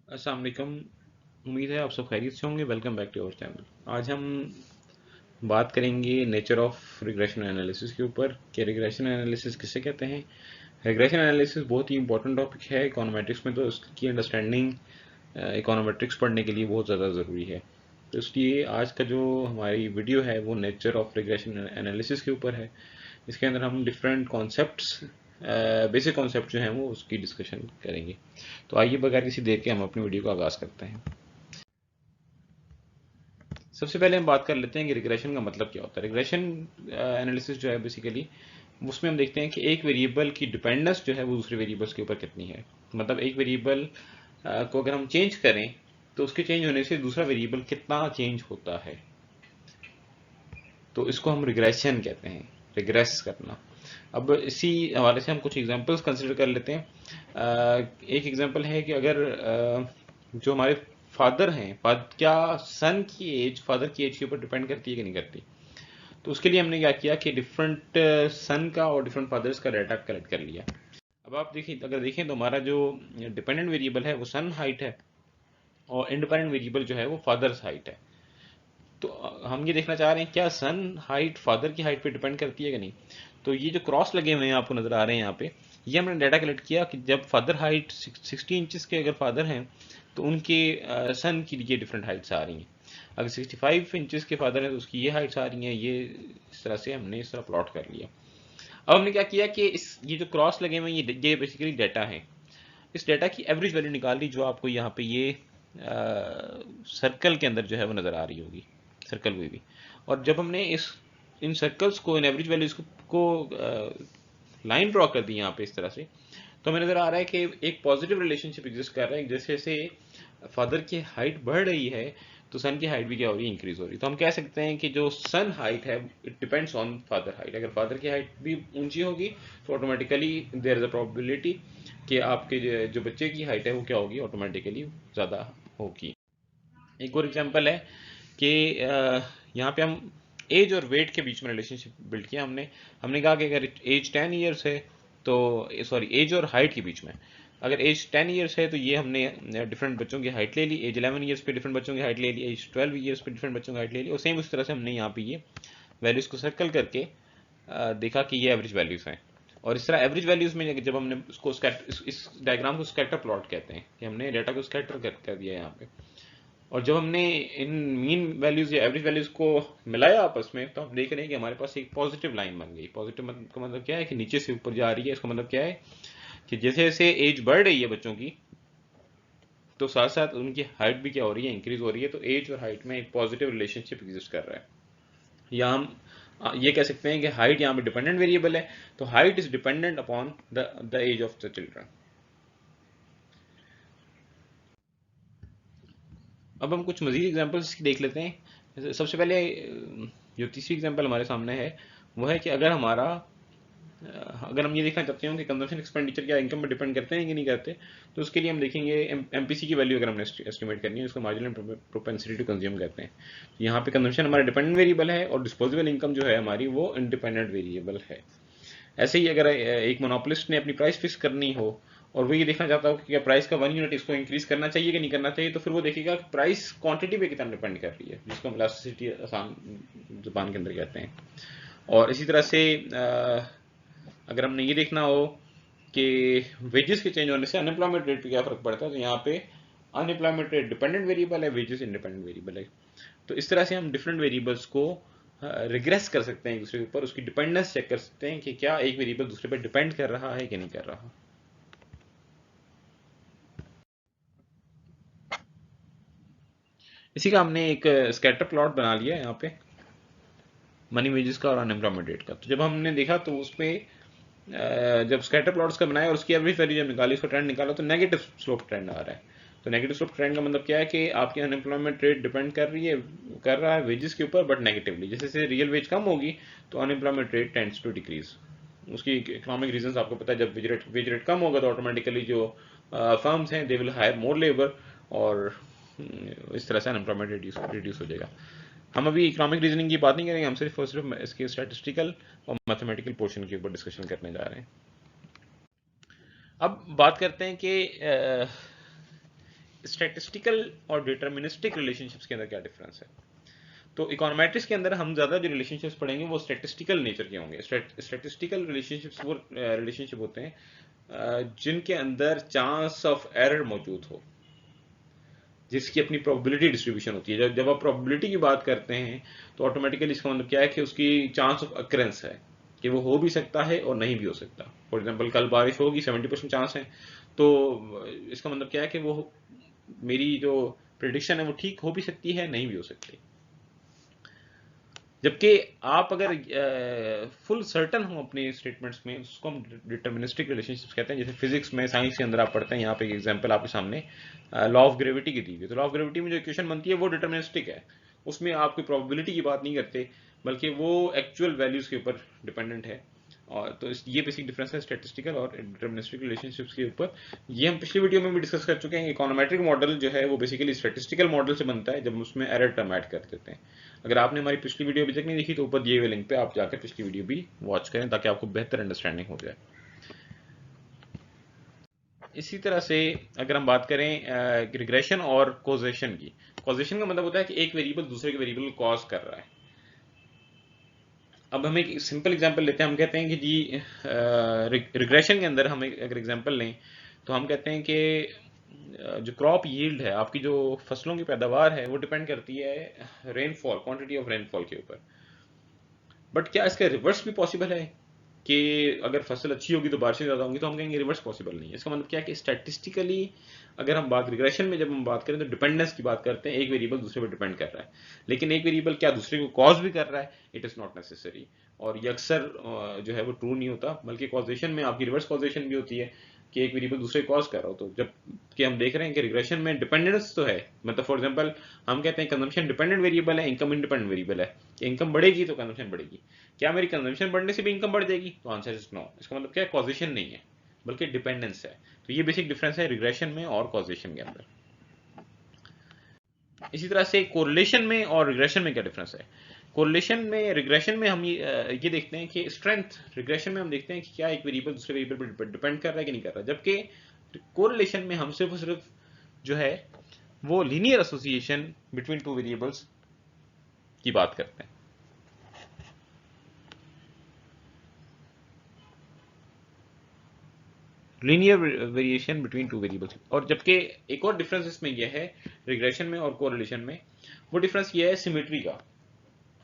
अस्सलाम वालेकुम। उम्मीद है आप सब खैरियत से होंगे। Welcome back to our channel. आज हम बात करेंगे नेचर ऑफ रिग्रेशन एनालिसिस के ऊपर कि रिग्रेशन एनालिसिस किसे कहते हैं। रिग्रेशन एनालिसिस बहुत ही इंपॉर्टेंट टॉपिक है इकोनोमेट्रिक्स में, तो इसकी अंडरस्टैंडिंग इकोनोमेट्रिक्स पढ़ने के लिए बहुत ज़्यादा ज़रूरी है। तो इसलिए आज का जो हमारी वीडियो है वो नेचर ऑफ रिग्रेशन एनालिसिस के ऊपर है। इसके अंदर हम डिफरेंट कॉन्सेप्ट्स, बेसिक कॉन्सेप्ट जो हैं वो उसकी डिस्कशन करेंगे। तो आइए बगैर किसी देर के हम अपनी वीडियो का आगाज़ करते हैं। सबसे पहले हम बात कर लेते हैं कि रिग्रेशन का मतलब क्या होता है। रिग्रेशन एनालिसिस जो है बेसिकली उसमें हम देखते हैं कि एक वेरिएबल की डिपेंडेंस जो है वो दूसरे वेरिएबल्स के ऊपर कितनी है। मतलब एक वेरिएबल को अगर हम चेंज करें तो उसके चेंज होने से दूसरा वेरिएबल कितना चेंज होता है, तो इसको हम रिग्रेशन कहते हैं, रिग्रेस करना। अब इसी हवाले से हम कुछ एग्जांपल्स कंसिडर कर लेते हैं। एक एग्जांपल है कि अगर जो हमारे फादर हैं, क्या सन की एज फादर की एज के ऊपर डिपेंड करती है कि नहीं करती। तो उसके लिए हमने क्या किया कि डिफरेंट सन का और डिफरेंट फादर्स का डाटा कलेक्ट कर लिया। अब आप देखिए, अगर देखें तो हमारा जो डिपेंडेंट वेरिएबल है वो सन हाइट है और इंडिपेंडेंट वेरिएबल जो है वो फादर्स हाइट है। तो हम ये देखना चाह रहे हैं क्या सन हाइट फादर की हाइट पे डिपेंड करती है कि नहीं। तो ये जो क्रॉस लगे हुए हैं आपको नजर आ रहे हैं यहाँ पे, ये हमने डाटा कलेक्ट किया कि जब फादर हाइट 60 इंचेस के अगर फादर हैं तो उनके सन की ये डिफरेंट हाइट्स आ रही हैं। अगर 65 इंचेस के फादर हैं तो उसकी ये हाइट्स आ रही हैं। ये इस तरह से हमने इस तरह प्लॉट कर लिया। अब हमने क्या किया कि इस ये जो क्रॉस लगे हुए हैं ये बेसिकली डाटा है। इस डाटा की एवरेज वैल्यू निकाल ली जो आपको यहाँ पे ये सर्कल के अंदर जो है वो नज़र आ रही होगी, सर्कल हुई भी। और जब हमने इस इन सर्कल्स को, इन एवरेज वैल्यूज को लाइन ड्रॉ कर दी यहाँ पे इस तरह से, तो हमें नज़र आ रहा है कि एक पॉजिटिव रिलेशनशिप एग्जिस्ट कर रहा है। जैसे जैसे फादर की हाइट बढ़ रही है तो सन की हाइट भी क्या हो रही है, इंक्रीज हो रही है। तो हम कह सकते हैं कि जो सन हाइट है it depends on father height. अगर फादर की हाइट भी ऊंची होगी तो automatically there is a probability कि आपके जो बच्चे की हाइट है वो क्या होगी, ऑटोमेटिकली ज़्यादा होगी। एक और एग्जांपल है कि यहाँ पे हम एज और वेट के बीच में रिलेशनशिप बिल्ड किया। हमने हमने कहा कि अगर एज 10 ईयर्स है तो सॉरी एज और हाइट के बीच में, अगर एज 10 ईयर्स है तो ये हमने डिफरेंट बच्चों की हाइट ले ली। एज 11 ईयर्स पे डिफरेंट बच्चों की हाइट ले ली। एज 12 ईयर्स पे डिफरेंट बच्चों की हाइट ले ली। और सेम उस तरह से हमने यहाँ पे ये वैल्यूज को सर्कल करके देखा कि ये एवरेज वैल्यूज हैं। और इस तरह एवरेज वैल्यूज में जब हमने उसको इस डायग्राम को स्कैटर प्लॉट कहते हैं कि हमने डाटा को स्कैटर कर दिया यहाँ पे। और जब हमने इन मीन वैल्यूज या एवरेज वैल्यूज को मिलाया आपस में तो हम देख रहे हैं कि हमारे पास एक पॉजिटिव लाइन बन गई। पॉजिटिव का मतलब क्या है कि नीचे से ऊपर जा रही है। इसका मतलब क्या है कि जैसे जैसे एज बढ़ रही है बच्चों की तो साथ साथ उनकी हाइट भी क्या हो रही है, इंक्रीज हो रही है। तो एज और हाइट में एक पॉजिटिव रिलेशनशिप एग्जिस्ट कर रहा है। या हम ये कह सकते हैं कि हाइट यहाँ पे डिपेंडेंट वेरिएबल है, तो height is dependent upon the age of the children. अब हम कुछ मजीद एग्जांपल्स देख लेते हैं। सबसे पहले जो तीसरी एग्जांपल हमारे सामने है वो है कि अगर हमारा अगर हम ये देखना चाहते हो कि कंजम्पशन एक्सपेंडिचर क्या इनकम पर डिपेंड करते हैं कि नहीं करते, तो उसके लिए हम देखेंगे एमपीसी की वैल्यू अगर हमने एस्टिमेट करनी है, उसको मार्जिनल प्रोपेंसिटी टू कंज्यूम कहते हैं। तो यहाँ पे कंजम्पशन हमारा डिपेंडेंट वेरिएबल है और डिस्पोजेबल इनकम जो है हमारी वो इंडिपेंडेंट वेरिएबल है। ऐसे ही अगर एक मोनोपोलिस्ट ने अपनी प्राइस फिक्स करनी हो और वो ये देखना चाहता हो कि क्या प्राइस का 1 यूनिट इसको इंक्रीज करना चाहिए कि नहीं करना चाहिए, तो फिर वो देखेगा कि प्राइस क्वांटिटी पे कितना डिपेंड कर रही है, जिसको हम इलास्टिसिटी आसान जुबान के अंदर कहते हैं। और इसी तरह से अगर हमने ये देखना हो कि वेजेस के चेंज होने से अनएम्प्लॉयमेंट रेट पे क्या फर्क पड़ता है, तो यहाँ पे अनएम्प्लॉयमेंट रेट डिपेंडेंट वेरिएबल है, वेजेस इंडिपेंडेंट वेरिएबल है। तो इस तरह से हम डिफरेंट वेरिएबल्स को रिग्रेस कर सकते हैं एक दूसरे के ऊपर, उसकी डिपेंडेंस चेक कर सकते हैं कि क्या एक वेरिएबल दूसरे पर डिपेंड कर रहा है कि नहीं कर रहा। इसी का हमने एक स्कैटर प्लॉट बना लिया है यहाँ पे, मनी वेजेस का और अनएम्प्लॉयमेंट रेट का। तो जब हमने देखा तो उसमें जब स्कैटर प्लॉट्स का बनाया और उसकी एवरेज वैल्यू जब निकाली, उसका ट्रेंड निकाला, तो नेगेटिव स्लोप ट्रेंड आ रहा है। तो नेगेटिव स्लोप ट्रेंड का मतलब क्या है कि आपकी अनएम्प्लॉयमेंट रेट डिपेंड कर रहा है वेजेस के ऊपर, बट नेगेटिवली। जैसे जैसे रियल वेज कम होगी तो unemployment rate tends to decrease. उसकी इकोनॉमिक रीजंस आपको पता है। जब वेज रेट कम होगा तो ऑटोमेटिकली जो फर्म्स हैं they will hire more labour, और इस तरह से अनएम्प्लॉयमेंट रिड्यूस हो जाएगा। हम अभी इकोनॉमिक रीजनिंग की बात नहीं करेंगे, हम सिर्फ और सिर्फ इसके स्टैटिस्टिकल और मैथमेटिकल पोर्शन के ऊपर डिस्कशन करने जा रहे हैं। अब बात करते हैं कि स्टैटिस्टिकल और डिटर्मिनिस्टिक रिलेशनशिप्स के अंदर क्या डिफरेंस है। तो इकोनोमेट्रिक्स के अंदर हम ज्यादा जो रिलेशनशिप्स पढ़ेंगे वो स्टैटिस्टिकल नेचर के होंगे। स्टैटिस्टिकल रिलेशनशिप्स वो रिलेशनशिप होते हैं जिनके अंदर चांस ऑफ एरर मौजूद हो, जिसकी अपनी प्रोबेबिलिटी डिस्ट्रीब्यूशन होती है। जब आप प्रोबेबिलिटी की बात करते हैं तो ऑटोमेटिकली इसका मतलब क्या है कि उसकी चांस ऑफ अक्रेंस है कि वो हो भी सकता है और नहीं भी हो सकता। फॉर एग्जांपल कल बारिश होगी, 70% चांस है, तो इसका मतलब क्या है कि वो मेरी जो प्रिडिक्शन है वो ठीक हो भी सकती है, नहीं भी हो सकती। जबकि आप अगर फुल सर्टन हो अपने स्टेटमेंट्स में, उसको हम डिटर्मिनिस्टिक रिलेशनशिप्स कहते हैं। जैसे फिजिक्स में, साइंस के अंदर आप पढ़ते हैं, यहाँ पे एक एग्जांपल आपके सामने लॉ ऑफ ग्रेविटी की दी हुई है। तो लॉ ऑफ ग्रेविटी में जो इक्वेशन बनती है वो डिटर्मिनिस्टिक है, उसमें आप कोई प्रोबेबिलिटी की बात नहीं करते, बल्कि वो एक्चुअल वैल्यूज के ऊपर डिपेंडेंट है। और तो ये बेसिक डिफरेंस है स्टैटिस्टिकल और डिटर्मिनिस्टिक रिलेशनशिप्स के ऊपर। ये हम पिछली वीडियो में भी डिस्कस कर चुके हैं। इकोनोमेट्रिक मॉडल जो है वो बेसिकली स्टैटिस्टिकल मॉडल से बनता है जब उसमें एरर टर्म ऐड कर देते हैं। अगर आपने हमारी पिछली वीडियो अभी तक नहीं देखी तो ऊपर दिए हुए लिंक पे आप जाकर पिछली वीडियो भी वॉच करें ताकि आपको बेहतर अंडरस्टैंडिंग हो जाए। इसी तरह से अगर हम बात करें रिग्रेशन और कॉजेशन की, कॉजेशन का मतलब होता है कि एक वेरिएबल दूसरे के वेरिएबल को कॉज कर रहा है। अब हम एक सिंपल एग्जांपल लेते हैं। हम कहते हैं कि जी रिग्रेशन के अंदर हम अगर एग्जांपल लें तो हम कहते हैं कि जो क्रॉप यील्ड है, आपकी जो फसलों की पैदावार है, वो डिपेंड करती है रेनफॉल, क्वांटिटी ऑफ रेनफॉल के ऊपर। बट क्या इसका रिवर्स भी पॉसिबल है कि अगर फसल अच्छी होगी तो बारिशें ज्यादा होंगी? तो हम कहेंगे रिवर्स पॉसिबल नहीं है। इसका मतलब क्या है कि स्टैटिस्टिकली अगर हम बात रिग्रेशन में जब हम बात करें तो डिपेंडेंस की बात करते हैं, एक वेरिएबल दूसरे पर डिपेंड कर रहा है। लेकिन एक वेरिएबल क्या दूसरे को कॉज भी कर रहा है? It is not necessary. और ये अक्सर जो है वो ट्रू नहीं होता, बल्कि कॉजेशन में आपकी रिवर्स कॉजेशन भी होती है कि एक वेरिएबल दूसरे कॉज कर रहा हो। तो जब कि हम देख रहे हैं कि रिग्रेशन में डिपेंडेंस तो है, मतलब फॉर एग्जांपल हम कहते हैं कंजम्पशन डिपेंडेंट वेरिएबल है, इनकम इंडिपेंडेंट वेरिएबल है। इनकम बढ़ेगी तो कंजम्पशन बढ़ेगी। क्या मेरी कंजम्पशन बढ़ने से भी इनकम बढ़ जाएगी? तो आंसर इज नो। इसका मतलब क्या है? कॉजेशन नहीं है बल्कि डिपेंडेंस है। तो ये बेसिक डिफरेंस है रिग्रेशन में और कॉजेशन के अंदर। इसी तरह से कोरिलेशन में और रिग्रेशन में क्या डिफरेंस है? कोरिलेशन में, रिग्रेशन में हम ये देखते हैं कि स्ट्रेंथ, रिग्रेशन में हम देखते हैं कि क्या एक वेरिएबल दूसरे वेरिएबल पर डिपेंड कर रहा है कि नहीं कर रहा, जबकि कोरिलेशन में हम सिर्फ और सिर्फ जो है वो linear association between two variables की बात करते हैं। Linear variation between two variables. और जबकि एक और डिफरेंस इसमें यह है रिग्रेशन में और कोरिलेशन में, वो डिफरेंस ये है सिमेट्री का।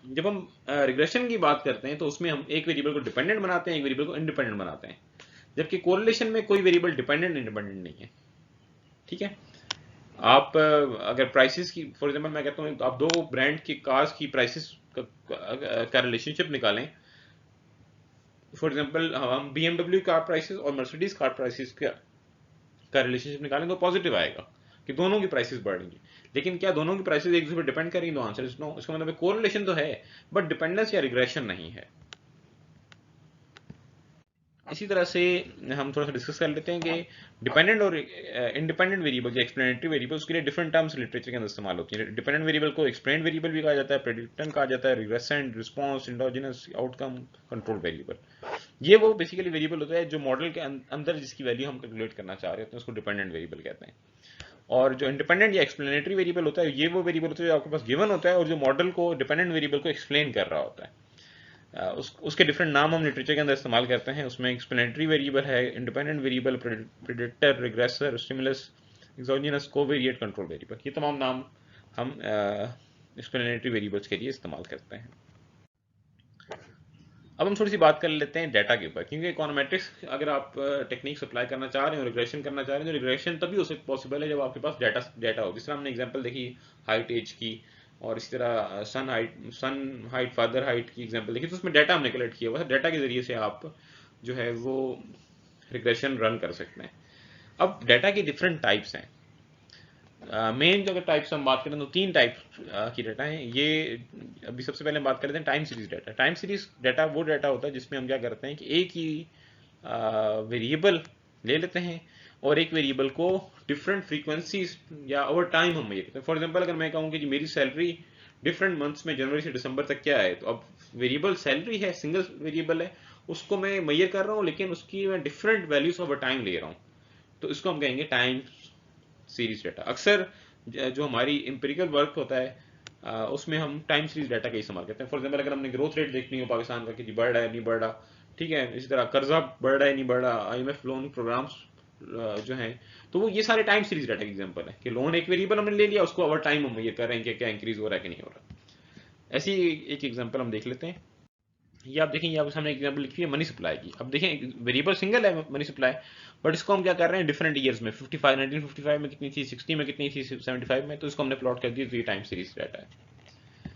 जब हम रिग्रेशन की बात करते हैं तो उसमें हम एक वेरिएबल को डिपेंडेंट बनाते हैं, एक वेरिएबल को इंडिपेंडेंट बनाते हैं, जबकि कोरिलेशन में कोई वेरिएबल डिपेंडेंट इंडिपेंडेंट नहीं है। ठीक है, आप अगर प्राइसेस की, फॉर एग्जांपल मैं कहता हूँ आप दो ब्रांड की कार्स की प्राइसेस का रिलेशनशिप निकालें। फॉर एग्जांपल हम BMW कार प्राइसेस और मर्सिडीज कार प्राइसेस का रिलेशनशिप निकालें तो पॉजिटिव आएगा कि दोनों की प्राइसेस बढ़ेंगी। लेकिन क्या दोनों की प्राइसेस एक दूसरे पर डिपेंड करेंगी? तो आंसर इज नो। इसका मतलब कोरिलेशन तो है बट डिपेंडेंस या रिग्रेशन नहीं है। इसी तरह से हम थोड़ा सा डिस्कस कर लेते हैं कि डिपेंडेंट और इंडिपेंडेंट वेरिएबल या एक्सप्लेनेटरी वेरिएबल, उसके लिए डिफरेंट टर्म्स लिटरेचर के अंदर इस्तेमाल होती है। डिपेंडेंट वेरिएबल को एक्सप्लेन वेरिएबल भी कहा जाता है, प्रेडिक्टेंट कहा जाता है, regressant, response, endogenous, outcome, control variable. ये वो बेसिकली वेरिएबल होता है जो मॉडल के अंदर जिसकी वैल्यू हम कैलकुलेट करना चाह रहे होते हैं, उसको डिपेंडेंट वेरिएबल कहते हैं। और जो इंडिपेंडेंट या एक्सप्लेनेटरी वेरिएबल होता है, ये वो वेरिएबल होता है जो आपके पास गिवन होता है और जो मॉडल को, डिपेंडेंट वेरिएबल को एक्सप्लेन कर रहा होता है। उसके डिफरेंट नाम हम लिटरेचर के अंदर इस्तेमाल करते हैं। उसमें एक्सप्लेनेटरी वेरिएबल है, independent variable, predictor, regressor, stimulus, exogenous, covariate, control variable. ये तमाम नाम हम एक्सप्लेनेटरी वेरिएबल्स के लिए इस्तेमाल करते हैं। अब हम थोड़ी सी बात कर लेते हैं डाटा के ऊपर, क्योंकि इकोनोमेट्रिक्स अगर आप टेक्निक्स अप्लाई करना चाह रहे हो, रिग्रेशन करना चाह रहे हो, तो रिग्रेशन तभी हो सकता पॉसिबल है जब आपके पास डाटा हो। जिस तरह हमने एग्जांपल देखी हाइट एज की, और इसी तरह सन हाइट फादर हाइट की एग्जांपल देखी, तो उसमें डाटा हमने कलेक्ट किया हुआ है। डाटा के जरिए से आप जो है वो रिग्रेशन रन कर सकते हैं। अब डाटा की डिफरेंट टाइप्स हैं। मेन जो अगर टाइप्स हम बात करें तो तीन टाइप की डाटा है। ये अभी सबसे पहले हम बात कर लेते हैं time series data. Time series data वो डाटा होता है जिसमें हम क्या करते हैं कि एक ही वेरिएबल ले लेते हैं और एक वेरिएबल को डिफरेंट फ्रीक्वेंसीज या ओवर टाइम हम ये करते हैं। फॉर एग्जांपल अगर मैं कहूँ कि मेरी सैलरी डिफरेंट मंथ्स में जनवरी से दिसंबर तक क्या है, तो अब वेरिएबल सैलरी है, सिंगल वेरिएबल है, उसको मैं मेजर कर रहा हूँ, लेकिन उसकी मैं डिफरेंट वैल्यूज ओवर टाइम ले रहा हूँ, तो इसको हम कहेंगे टाइम सीरीज डाटा। अक्सर जो हमारी एम्पिरिकल वर्क होता है उसमें हम टाइम सीरीज डाटा का इस्तेमाल करते हैं। फॉर एग्जाम्पल अगर हमने ग्रोथ रेट देखनी हो पाकिस्तान का कि जी बढ़ रहा है नहीं बढ़ रहा, ठीक है, इसी तरह कर्जा बढ़ रहा है नहीं बढ़ रहा, IMF लोन प्रोग्राम्स जो हैं, तो वो ये सारे टाइम सीरीज डाटा के एग्जांपल है कि लोन एक वेरिएबल हमने ले लिया, उसको ओवर टाइम हम ये कर रहे हैं कि क्या इंक्रीज हो रहा है कि नहीं हो रहा। ऐसी एक एग्जांपल हम देख लेते हैं। ये आप देखें, ये आपके सामने एग्जांपल लिखी है मनी सप्लाई की। अब देखें वेरिएबल सिंगल है मनी सप्लाई, बट इसको हम क्या कर रहे हैं डिफरेंट ईयर्स में, 1955 में कितनी थी, 60 में कितनी थी, 75 में, तो इसको हमने प्लॉट कर दिया, तो ये टाइम सीरीज डाटा है।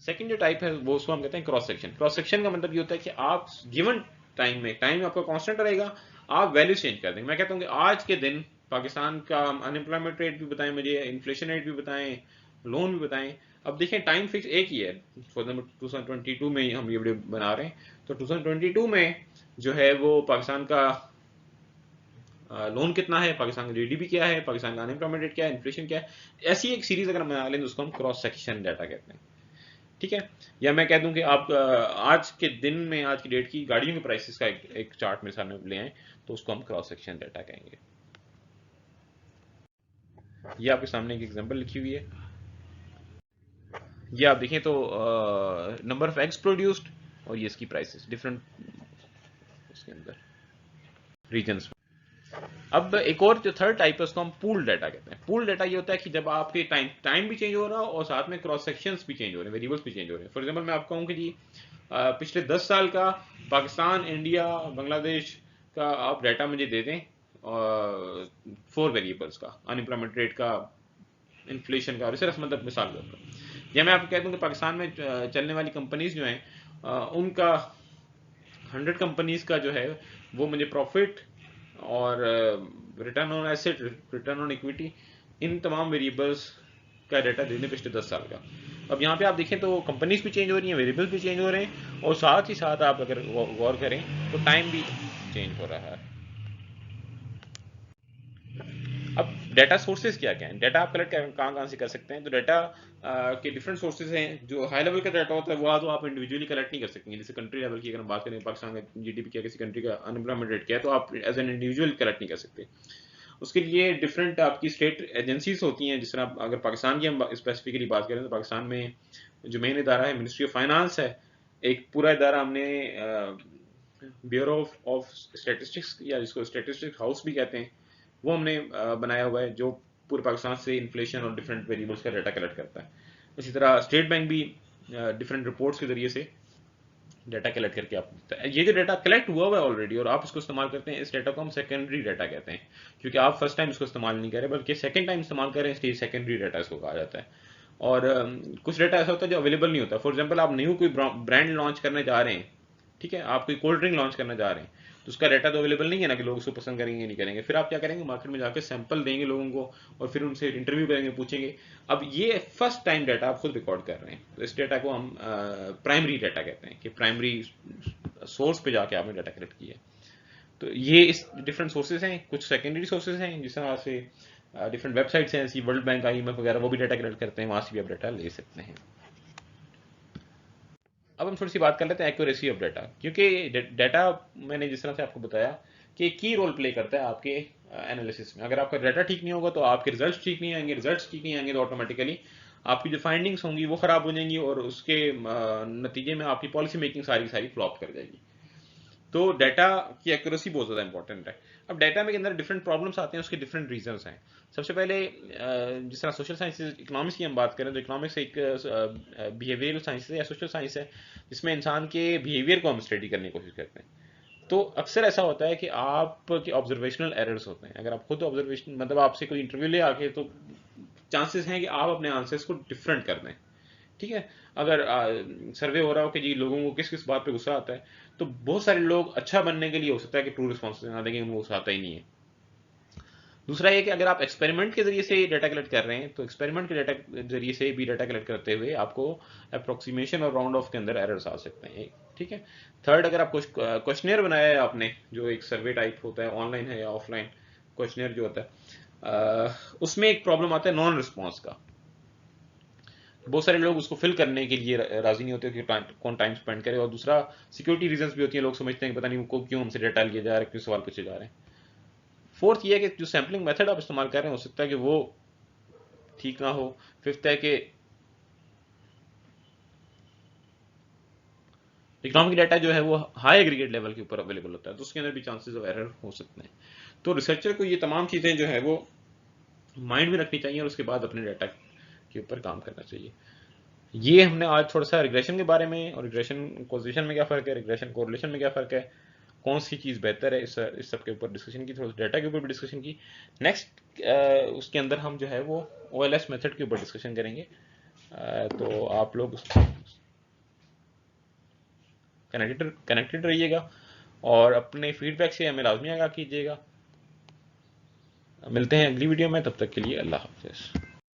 सेकंड जो टाइप है वो उसको हम कहते हैं क्रॉस सेक्शन। क्रॉस सेक्शन का मतलब ये होता है कि आप गिवन टाइम में, टाइम आपका कांस्टेंट रहेगा, आप वैल्यू चेंज कर देंगे। मैं कहता हूँ कि आज के दिन पाकिस्तान का अनएम्प्लॉयमेंट रेट भी बताएं मुझे, इन्फ्लेशन रेट भी बताएं, लोन भी बताएं। अब देखें टाइम फिक्स एक ही है। फॉर एग्जाम्पल 2022 में हम ये वीडियो बना रहे हैं, तो 2022 में जो है वो पाकिस्तान का लोन कितना है, पाकिस्तान का GDP क्या है, पाकिस्तान का अनएम्प्लॉयमेंट रेट क्या है, इन्फ्लेशन क्या है, ऐसी एक सीरीज अगर हम बना लें तो उसको हम क्रॉस सेक्शन डाटा कहते हैं। ठीक है, या मैं कह दूं कि आप आज के दिन में, आज की डेट की गाड़ियों के प्राइसेस का एक चार्ट मेरे सामने ले आए, तो उसको हम क्रॉस सेक्शन डाटा कहेंगे। ये आपके सामने एक एग्जांपल लिखी हुई है। ये आप देखें तो नंबर ऑफ एग्स प्रोड्यूस्ड और ये इसकी प्राइसेस डिफरेंट उसके अंदर रीजन्स में। अब एक और जो थर्ड टाइप है उसको हम पूल डाटा कहते हैं। पूल डाटा ये होता है कि जब आपके टाइम भी चेंज हो रहा हो और साथ में क्रॉस सेक्शंस भी चेंज हो रहे हैं, वेरिएबल्स भी चेंज हो रहे हैं। फॉर एग्जांपल मैं आपको कहूँ कि जी पिछले 10 साल का पाकिस्तान, इंडिया, बांग्लादेश का आप डाटा मुझे दे दें, 4 वेरिएबल्स का, अनएम्प्लॉयमेंट रेट का, इन्फ्लेशन का, रिसर्च, मतलब मिसाल के तौर पर। या मैं आपको कह दूं कि पाकिस्तान में चलने वाली कंपनीज जो हैं उनका 100 कंपनीज का जो है वो मुझे प्रॉफिट और return on asset, return on equity, इन तमाम वेरिएबल्स का डाटा देने पिछले 10 साल का। अब यहाँ पे आप देखें तो कंपनीज भी चेंज हो रही हैं, वेरिएबल्स भी चेंज हो रहे हैं, और साथ ही साथ आप अगर गौर करें तो टाइम भी चेंज हो रहा है। अब डाटा सोर्सेज क्या क्या हैं, डाटा आप कलेक्ट कहाँ कहाँ से कर सकते हैं, तो डाटा के डिफरेंट सोर्सेज हैं। जो हाई लेवल का डाटा होता है वो तो आप इंडिविजुअली कलेक्ट नहीं कर सकते, जैसे कंट्री लेवल की अगर हम बात करें, पाकिस्तान का GDP क्या, किसी कंट्री का अनएम्प्लॉयमेंट रेट क्या है, तो आप एज एन इंडिविजुअल कलेक्ट नहीं कर सकते। उसके लिए डिफरेंट आपकी स्टेट एजेंसीज होती हैं। जिस तरह अगर पाकिस्तान की हम स्पेसिफिकली बात करें तो पाकिस्तान में जो मेन इदारा है मिनिस्ट्री ऑफ फाइनेंस है। एक पूरा इदारा हमने ब्यूरो ऑफ स्टेटिस्टिक्स, या जिसको स्टेटिस्टिक्स हाउस भी कहते हैं, वो हमने बनाया हुआ है, जो पूरे पाकिस्तान से इन्फ्लेशन और डिफरेंट वेरिएबल्स का डाटा कलेक्ट करता है। इसी तरह स्टेट बैंक भी डिफरेंट रिपोर्ट्स के जरिए से डाटा कलेक्ट करके आप, ये जो डाटा कलेक्ट हुआ है ऑलरेडी और आप इसको इस्तेमाल करते हैं, इस डाटा को हम सेकेंडरी डाटा कहते हैं, क्योंकि आप फर्स्ट टाइम इसको इस्तेमाल नहीं करें बल्कि सेकंड टाइम इस्तेमाल करें, इसलिए सेकेंडरी डाटा इसको कहा जाता है। और कुछ डाटा ऐसा होता है जो अवेलेबल नहीं होता। फॉर एग्जाम्पल आप न्यू कोई ब्रांड लॉन्च करने जा रहे हैं, ठीक है, आप कोई कोल्ड ड्रिंक लॉन्च करने जा रहे हैं, तो उसका डाटा तो अवेलेबल नहीं है ना कि लोग उसको पसंद करेंगे नहीं करेंगे। फिर आप क्या करेंगे, मार्केट में जाकर सैंपल देंगे लोगों को और फिर उनसे इंटरव्यू करेंगे, पूछेंगे। अब ये फर्स्ट टाइम डाटा आप खुद रिकॉर्ड कर रहे हैं, तो इस डाटा को हम प्राइमरी डाटा कहते हैं, कि प्राइमरी सोर्स पे जाके आपने डाटा कलेक्ट किया। तो ये इस डिफरेंट सोर्सेज हैं। कुछ सेकेंडरी सोर्सेज हैं, जिस तरह से डिफरेंट वेबसाइट्स हैं, जैसे वर्ल्ड बैंक, IMF वगैरह, वो भी डाटा कलेक्ट करते हैं, वहां से भी आप डाटा ले सकते हैं। अब हम थोड़ी सी बात कर लेते हैं एक्यूरेसी ऑफ डाटा, क्योंकि डाटा मैंने जिस तरह से आपको बताया कि की रोल प्ले करता है आपके एनालिसिस में। अगर आपका डाटा ठीक नहीं होगा तो आपके रिजल्ट्स ठीक नहीं आएंगे, रिजल्ट्स ठीक नहीं आएंगे तो ऑटोमेटिकली आपकी जो फाइंडिंग्स होंगी वो खराब हो जाएंगी, और उसके नतीजे में आपकी पॉलिसी मेकिंग सारी सारी फ्लॉप कर जाएगी। तो डाटा की एक्यूरेसी बहुत ज़्यादा इंपॉर्टेंट है। अब डाटा में के अंदर डिफरेंट प्रॉब्लम्स आते हैं, उसके डिफरेंट रीजंस हैं। सबसे पहले जिस तरह सोशल साइंसेज, इकोनॉमिक्स की हम बात करें तो इकोनॉमिक्स एक बिहेवियरल साइंस है या सोशल साइंस है, जिसमें इंसान के बिहेवियर को हम स्टडी करने की कोशिश करते हैं। तो अक्सर ऐसा होता है कि आपके ऑब्जर्वेशनल एरर्स होते हैं। अगर आप खुद ऑब्जर्वेशन, मतलब आपसे कोई इंटरव्यू ले आके, तो चांसेस हैं कि आप अपने आंसर्स को डिफरेंट कर दें। ठीक है, अगर सर्वे हो रहा हो कि जी लोगों को किस किस बात पे गुस्सा आता है, तो बहुत सारे लोग अच्छा बनने के लिए हो सकता है कि ट्रू रिस्पॉन्स देना, लेकिन उनको गुस्सा आता ही नहीं है। दूसरा ये कि अगर आप एक्सपेरिमेंट के जरिए से डाटा कलेक्ट कर रहे हैं, तो एक्सपेरिमेंट के डाटा जरिए से भी डाटा कलेक्ट करते हुए आपको अप्रोक्सीमेशन और राउंड ऑफ के अंदर एरर्स आ सकते हैं। ठीक है, थर्ड, अगर आप कुछ क्वेश्चनियर बनाया है आपने, जो एक सर्वे टाइप होता है, ऑनलाइन है या ऑफलाइन क्वेश्चनियर जो होता है, उसमें एक प्रॉब्लम आता है नॉन रिस्पॉन्स का। बहुत सारे लोग उसको फिल करने के लिए राजी नहीं होते कि कौन टाइम स्पेंड करे, और दूसरा सिक्योरिटी रीजंस भी होती है, लोग समझते हैं कि पता नहीं उनको क्यों हमसे डाटा लिया जा रहा है, क्यों सवाल पूछे जा रहे हैं। फोर्थ ये है कि जो सैम्पलिंग मेथड आप इस्तेमाल कर रहे हैं हो सकता है कि वो ठीक ना हो। फिफ्थ है कि इकोनॉमिक डाटा जो है वो हाई एग्रीगेट लेवल के ऊपर अवेलेबल होता है, तो उसके अंदर भी चांसेस ऑफ एरर हो सकते हैं। तो रिसर्चर को ये तमाम चीज़ें जो है वो माइंड में रखनी चाहिए और उसके बाद अपने डाटा के ऊपर काम करना चाहिए। ये हमने आज थोड़ा सा रिग्रेशन के बारे में, और रिग्रेशन कॉजेशन में क्या फ़र्क है, रिग्रेशन कोरिलेशन में क्या फ़र्क है, कौन सी चीज़ बेहतर है, इस सब के ऊपर डिस्कशन की, थोड़ा सा डाटा के ऊपर भी डिस्कशन की। नेक्स्ट उसके अंदर हम जो है वो OLS मेथड के ऊपर डिस्कशन करेंगे। तो आप लोग कनेक्टेड रहिएगा और अपने फीडबैक से हमें लाजमी आगाह कीजिएगा। मिलते हैं अगली वीडियो में, तब तक के लिए अल्लाह हाफिज़।